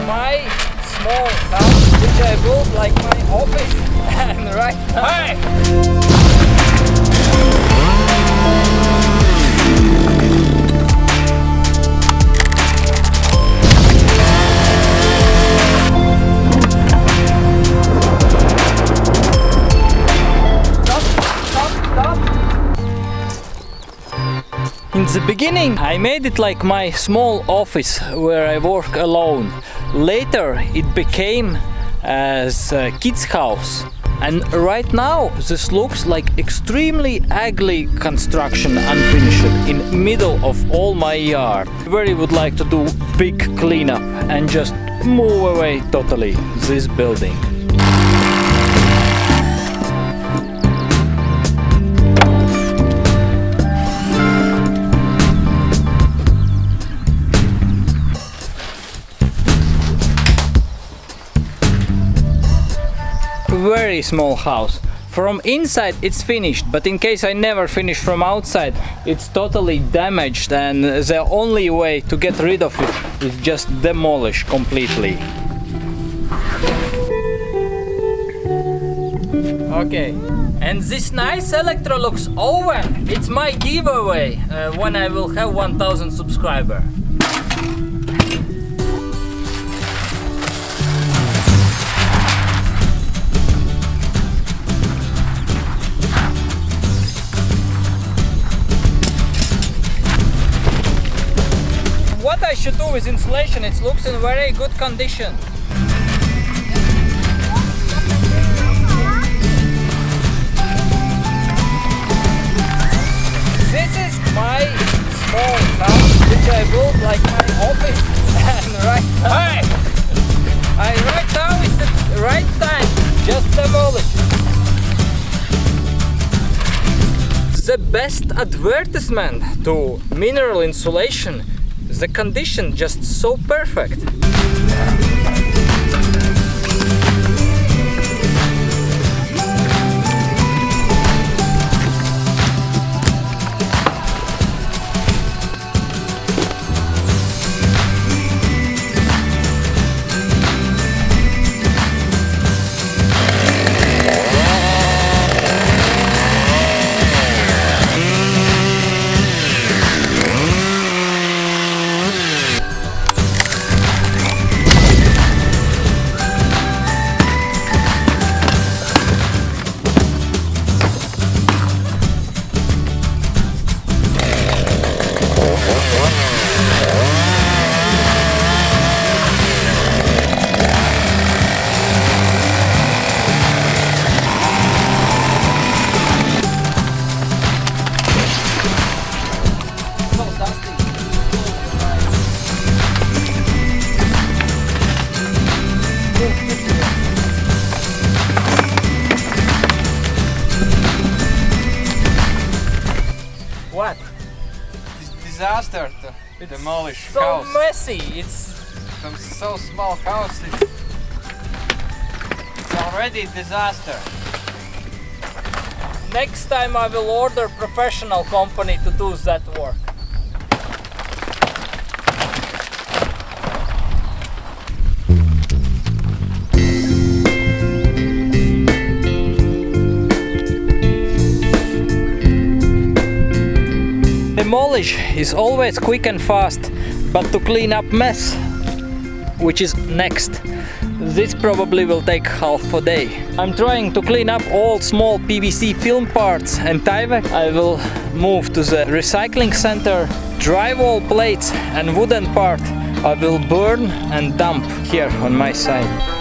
my small house, which I built like my office. And right now... Hey! In the beginning I made it like my small office where I work alone. Later it became as a kid's house. And right now this looks like extremely ugly construction, unfinished, in middle of all my yard. I really would like to do big cleanup and just move away totally this building. Very small house. From inside it's finished, but in case I never finish from outside, it's totally damaged, and the only way to get rid of it is just demolish completely. Okay, and this nice Electrolux oven, it's my giveaway when I will have 1000 subscribers. What I should do with insulation, it looks in very good condition. This is my small house, which I built like my office. And right now it's the right time, just demolish. The best advertisement to mineral insulation, the condition just so perfect. What? Disaster to demolish so house. So messy. It's so small house. It's already a disaster. Next time I will order professional company to do that work. Demolish is always quick and fast, but to clean up mess, which is next, this probably will take half a day. I'm trying to clean up all small PVC film parts and Tyvek. I will move to the recycling center. Drywall plates and wooden part I will burn and dump here on my side.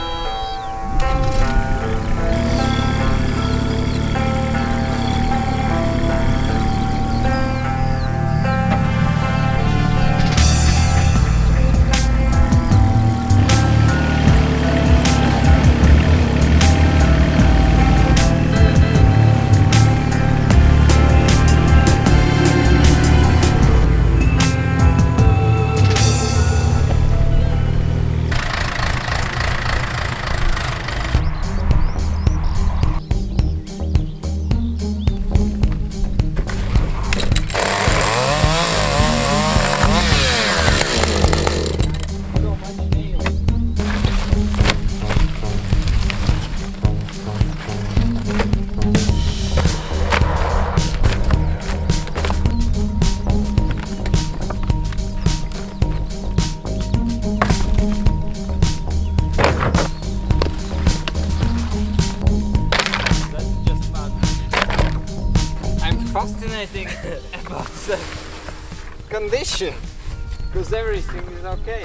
it's a condition, because everything is okay.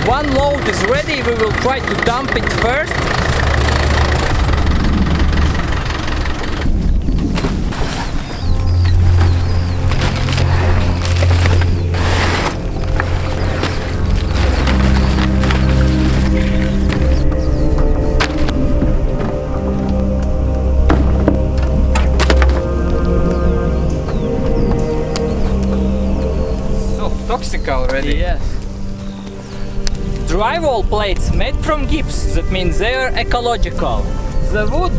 One load is ready, we will try to dump it first. So toxic already. Yes. Drywall plates made from gifts, that means they are ecological. The wood,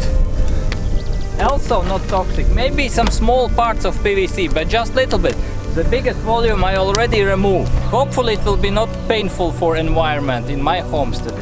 also not toxic, maybe some small parts of PVC, but just little bit. The biggest volume I already removed. Hopefully it will be not painful for environment in my homestead.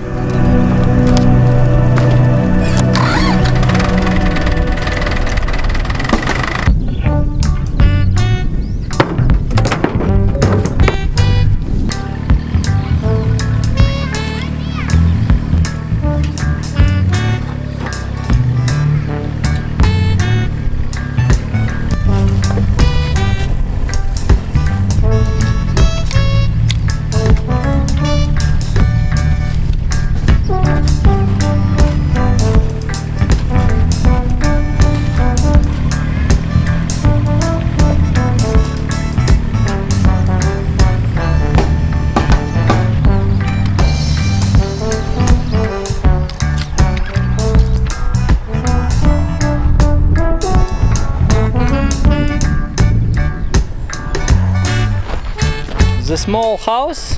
The small house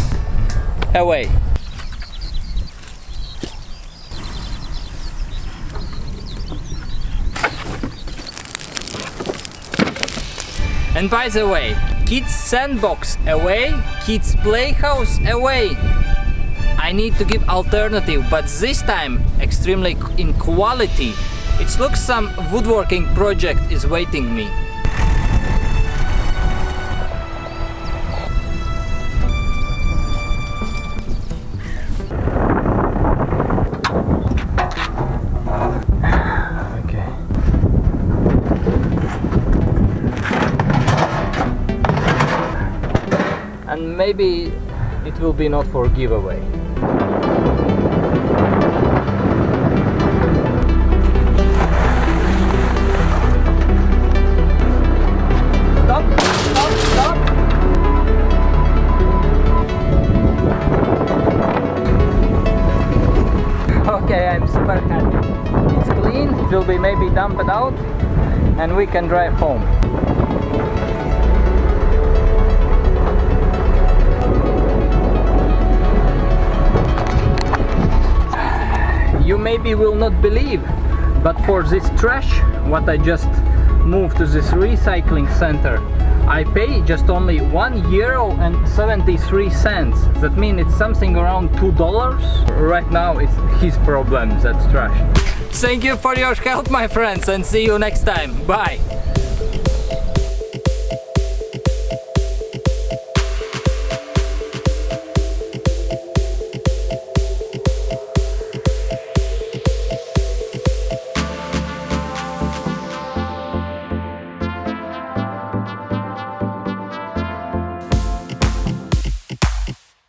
away. And by the way, kids sandbox away, kids playhouse away. I need to give alternative, but this time extremely in quality. It looks some woodworking project is waiting me. And maybe it will be not for giveaway. Stop, stop, stop. Okay, I'm super happy. It's clean, it will be maybe dumped out and we can drive home. You maybe will not believe, but for this trash, what I just moved to this recycling center, I pay just only €1.73. That means it's something around $2. Right now it's his problem, that trash. Thank you for your help, my friends, and see you next time. Bye!